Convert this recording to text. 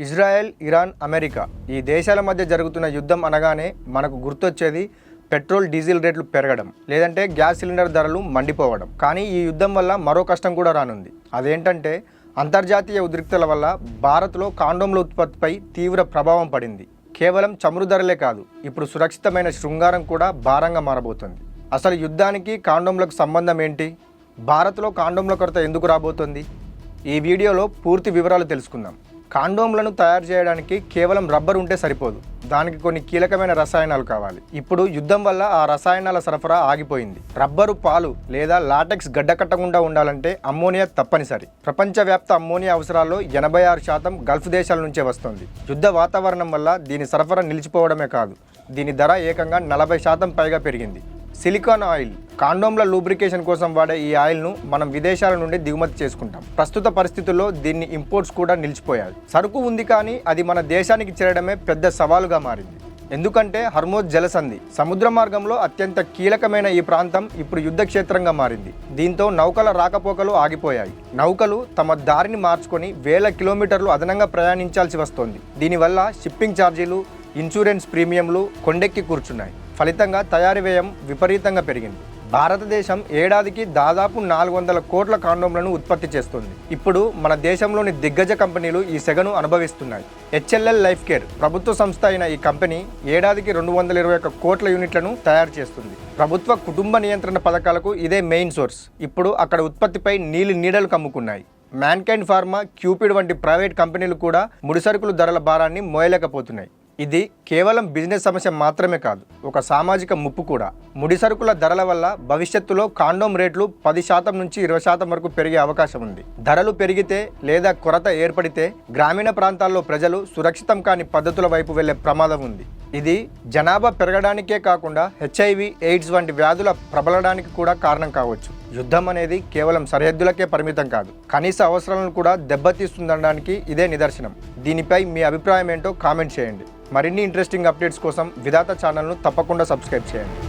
Israel, Iran, America ఈ దేశాల మధ్య జరుగుతున్న యుద్ధం అనగానే మనకు గుర్తొచ్చేది పెట్రోల్, డీజిల్ రేట్లు పెరగడం, లేదంటే గ్యాస్ సిలిండర్ ధరలు మండిపోవడం. కానీ ఈ యుద్ధం వల్ల మరో కష్టం కూడా రానుంది. అదేంటంటే అంతర్జాతీయ ఉద్రిక్తల వల్ల భారత్లో కాండోమ్ల ఉత్పత్తిపై తీవ్ర ప్రభావం పడింది. కేవలం చమురు ధరలే కాదు, ఇప్పుడు సురక్షితమైన శృంగారం కూడా భారంగా మారబోతుంది. అసలు యుద్ధానికి కాండోమ్లకు సంబంధం ఏంటి? భారత్లో కాండోమ్ల కొరత ఎందుకు రాబోతోంది? ఈ వీడియోలో పూర్తి వివరాలు తెలుసుకుందాం. కాండోమ్లను తయారు చేయడానికి కేవలం రబ్బర్ ఉంటే సరిపోదు, దానికి కొన్ని కీలకమైన రసాయనాలు కావాలి. ఇప్పుడు యుద్ధం వల్ల ఆ రసాయనాల సరఫరా ఆగిపోయింది. రబ్బరు పాలు లేదా లాటెక్స్ గడ్డకట్టకుండా ఉండాలంటే అమ్మోనియా తప్పనిసరి. ప్రపంచవ్యాప్త అమ్మోనియా అవసరాల్లో 86% గల్ఫ్ దేశాల నుంచే వస్తుంది. యుద్ధ వాతావరణం వల్ల దీని సరఫరా నిలిచిపోవడమే కాదు, దీని ధర ఏకంగా 40% పైగా పెరిగింది. సిలికాన్ ఆయిల్, కాండోమ్ల లూబ్రికేషన్ కోసం వాడే ఈ ఆయిల్ను మనం విదేశాల నుండి దిగుమతి చేసుకుంటాం. ప్రస్తుత పరిస్థితుల్లో దీన్ని ఇంపోర్ట్స్ కూడా నిలిచిపోయాయి. సరుకు ఉంది, కానీ అది మన దేశానికి చేరడమే పెద్ద సవాలుగా మారింది. ఎందుకంటే హర్మోజ్ జలసంధి, సముద్ర మార్గంలో అత్యంత కీలకమైన ఈ ప్రాంతం ఇప్పుడు యుద్ధ క్షేత్రంగా మారింది. దీంతో నౌకల రాకపోకలు ఆగిపోయాయి. నౌకలు తమ దారిని మార్చుకొని వేల కిలోమీటర్లు అదనంగా ప్రయాణించాల్సి వస్తోంది. దీనివల్ల షిప్పింగ్ ఛార్జీలు, ఇన్సూరెన్స్ ప్రీమియంలు కొండెక్కి కూర్చున్నాయి. ఫలితంగా తయారీ వ్యయం విపరీతంగా పెరిగింది. భారతదేశం ఏడాదికి దాదాపు 400 కోట్ల కాండోమ్లను ఉత్పత్తి చేస్తుంది. ఇప్పుడు మన దేశంలోని దిగ్గజ కంపెనీలు ఈ సెగను అనుభవిస్తున్నాయి. హెచ్ఎల్ఎల్ లైఫ్ కేర్ ప్రభుత్వ సంస్థ అయిన ఈ కంపెనీ ఏడాదికి 221 కోట్ల యూనిట్లను తయారు చేస్తుంది. ప్రభుత్వ కుటుంబ నియంత్రణ పథకాలకు ఇదే మెయిన్ సోర్స్. ఇప్పుడు అక్కడ ఉత్పత్తిపై నీడలు కమ్ముకున్నాయి. మ్యాన్కైండ్ ఫార్మా, క్యూపిడ్ వంటి ప్రైవేట్ కంపెనీలు కూడా ముడిసరుకుల ధరల భారాన్ని మోయలేకపోతున్నాయి. ఇది కేవలం బిజినెస్ సమస్య మాత్రమే కాదు, ఒక సామాజిక ముప్పు కూడా. ముడిసరుకుల ధరల వల్ల భవిష్యత్తులో కాండోమ్ రేట్లు 10% నుంచి 20% వరకు పెరిగే అవకాశం ఉంది. ధరలు పెరిగితే లేదా కొరత ఏర్పడితే గ్రామీణ ప్రాంతాల్లో ప్రజలు సురక్షితం కాని పద్ధతుల వైపు వెళ్లే ప్రమాదం ఉంది. ఇది జనాభా పెరగడానికే కాకుండా హెచ్ఐవి, ఎయిడ్స్ వంటి వ్యాధుల ప్రబలడానికి కూడా కారణం కావచ్చు. యుద్ధం అనేది కేవలం సరిహద్దులకే పరిమితం కాదు, కనీస అవసరాలను కూడా దెబ్బతీస్తుందనడానికి ఇదే నిదర్శనం. దీనిపై మీ అభిప్రాయం ఏంటో కామెంట్ చేయండి. మరిన్ని ఇంట్రెస్టింగ్ అప్డేట్స్ కోసం విధాత ఛానల్ను తప్పకుండా సబ్స్క్రైబ్ చేయండి.